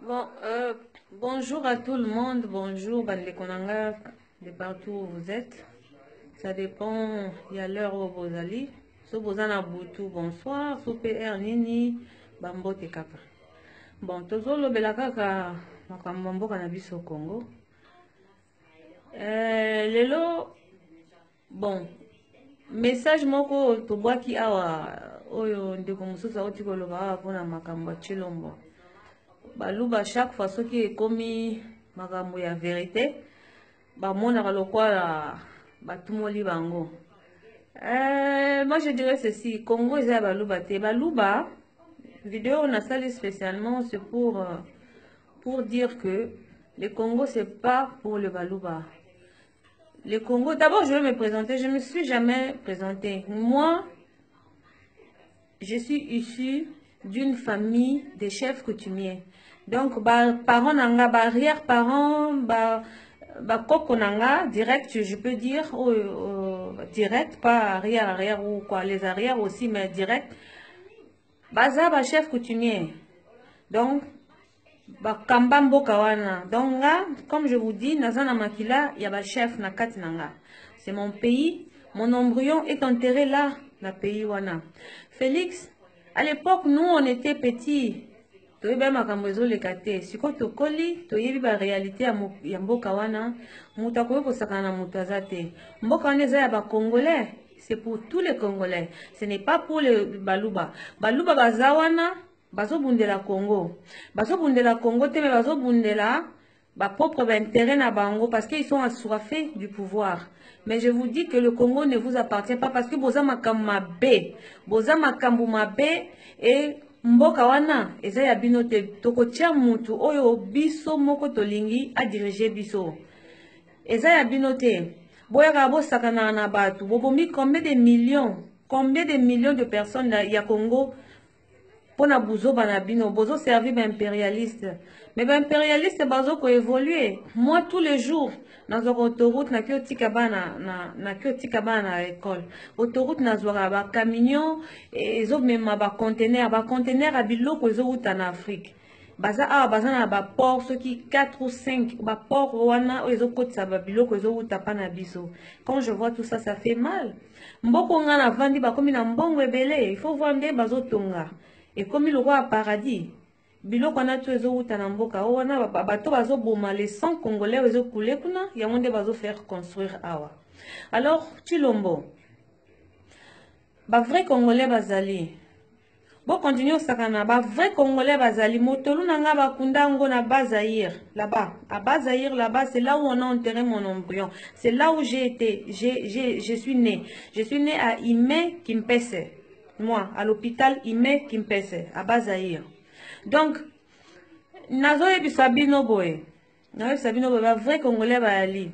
Bon, bonjour à tout le monde, bonjour Bande Konanga, de partout où vous êtes. Ça dépend, il y a l'heure où vous allez. Si vous en avez beaucoup, bonsoir, si PR Nini, Bambote Kaka. Bon, tozolo belakaka, makambo na biso au Congo. Lelo, bon, message moko tobwaki awa, oyo ndeko mususu auti koloba awa mpona makambo ya Chilombo. Baluba chaque fois soki ekomi makambo ya vérité bamonaka lokwala batumoli bango. Moi je dirais ceci, Congo eza ya baluba te. Baluba vidéo on a sali spécialement c'est pour dire que le Congo c'est pas pour le baluba. Le Congo, d'abord je vais me présenter, je me suis jamais présentée. Moi je suis issue d'une famille de chefs coutumiers. Donc, parents nanga, arrière-parents, koko nanga, direct, je peux dire, direct, pas arrière ou quoi, les arrières aussi, mais direct. Baza, chef coutumier. Donc, kamba mboka wana. Donc là, comme je vous dis, nazana makila, il y a chef na kati nanga. C'est mon pays, mon embryon est enterré là, na pays wana. Félix, à l'époque, nous, on était petits. Toyeba makambo ezoleka te. Siko tokoli, toyebi ba réalité ya mboka wana, mutu akoki kosakana na mutu aza te. Mboka wana eza ya ba Congolais, c'est pour tous les Congolais. Ce n'est pas pour les Baluba. Baluba baza wana, bazobundela Congo. Bazobundela Congo te, mais bazobundela ba propre intérêt na bango parce qu'ils sont assoiffés du pouvoir. Mais je vous dis que le Congo ne vous appartient pas parce que boza makambo mabe, boza makambo mabe et mboka wana eza ya bino te. Tokotia mutu oyo biso moko tolingi a diriger biso. Eza ya bino te. Boyaka bosakana na batu. Bobomi combien de millions de personnes ya Congo pona buzo bana bino, bozo servi ba impérialiste. Mais ba impérialiste bazo ko évoluer. Moi tous les jours dans autoroute na kiotika bana na kiotika bana à l'école. Autoroute na zora ba camion ezo mema ba conteneur a biloko ezo uta na Afrique. Baza na ba port soki 4 ou 5 ba port wana ezo kotisa ba biloko ezo uta pa na biso. Quand je vois tout ça, ça fait mal. Mboko nga na vandi ba komi na mbongo ebele, il faut voir nde bazo tonga. Et comme il roi paradis, biloko na tu ezo uta na mboka wana bato bazo boma les 100 Congolais ezo couler kuna ya monde bazo faire construire awa. Alors Chilombo, ba vrai Congolais bazali. Bon continuer au sakana, ba vrai Congolais bazali motolu nanga bakunda ngo na Bazaïr là-bas. À Bazaïr là-bas, c'est là où on a enterré mon embryon. C'est là où j'ai été, je suis né. Je suis né à Ime Kimpese. Moi, à l'hôpital Ime Kimpese, à Bazaïr. Donc, nazo yebi sabino boy. Nazo sabino boy, ba vrai Congolais ba ali.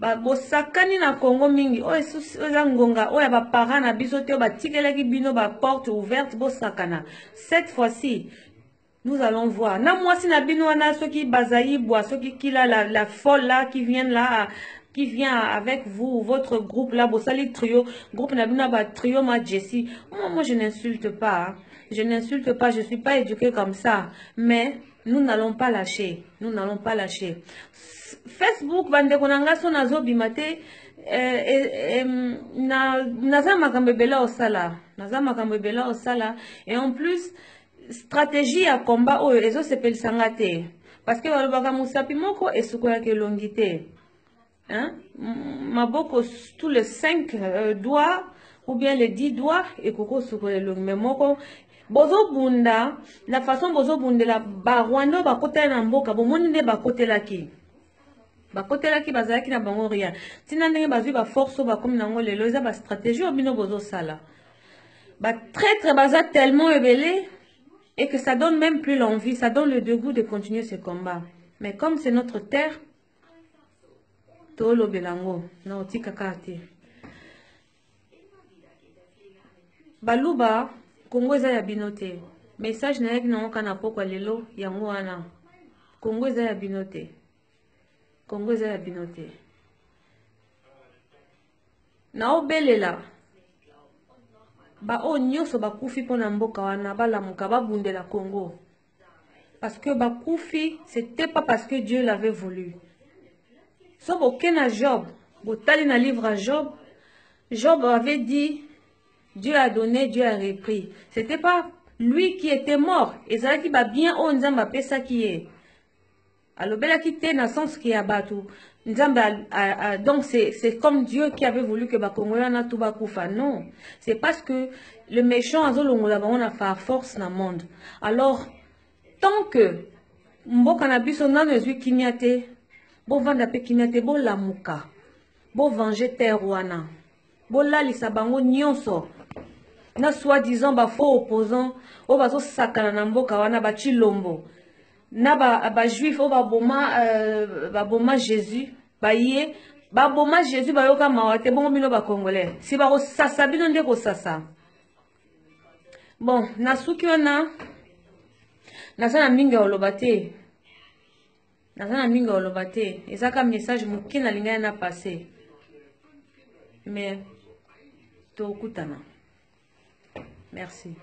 Ba bosakani na Congo mingi. Oza ngonga, oya ba parents na biso te ba tikelaki bino ba porte ouverte bosakana. Cette fois-ci, nous allons voir. Na mwasi na bino wana soki Bazaïr bois, soki kila la folle là qui vient là qui vient avec vous, votre groupe là, Bossali Trio, groupe Nabina Trio Ma Jessie. Moi, je n'insulte pas. Hein. Je n'insulte pas, je ne suis pas éduquée comme ça. Mais nous n'allons pas lâcher. Nous n'allons pas lâcher. Facebook, bande konanga so nazo bimate, naza makambo bela osala. Naza makambo bela osala. Et en plus, stratégie à combat, oh, ezo sepel sangate. Parce que walobaka musapi moko esukoya ke longité. Hein? Maboko, tous les 5 doigts ou bien les 10 doigts et koko sukole long mais moko bozo bunda la façon bozo bunda la ba Rwanda ba kote na mboka bo moni ne ba kote laki bazaki na bango rien tina ndenge bazui ba force ba comme nango lelo eza ba stratégie obino bozo sala ba traître baza tellement ebelé et que ça donne même plus l'envie, ça donne le dégoût de continuer ce combat. Mais comme c'est notre terre, Tolo Belango, na otika kate. Baluba, Congo eza ya binote. Message na yaki na oka na pokwa lelo, yango wana. Congo eza ya binote. Congo eza ya binote. Na obelela. Ba o nyoso bakufi pona mboka wana, balamuka babundela Congo. Parce que Bakoufi, c'était pas parce que Dieu l'avait voulu. Sauf aucun à Job. Botali na livre à Job. Job avait dit, Dieu a donné, Dieu a repris. C'était pas lui qui était mort. Et ça qui va bien, on nzamba pesa qui est. Alors, bella qui était dans le sens qui a battu. Donc, c'est comme Dieu qui avait voulu que Bakongolais na tout bakoufa. Non. C'est parce que le méchant a on a fait force dans le monde. Alors, tant que mboka na biso nano ezwi kimia te, bo vanda pe kimia te, bo lamuka, bo venger terre wana, bo lalisa bango nyonso na soi-disant ba faux opposants o bazo sakana na mboka wana ba chilombo na ba juif o ba boma Jésus ba ye ba boma Jésus ba yoka mawate bongo bino ba congolais si ba ko sasa bino nde ko sasa. Bon, na suki wana Nazana minga olobate. Nazana minga olobate. Ezaka message muki na linga na passé. Mais to kutana. Merci.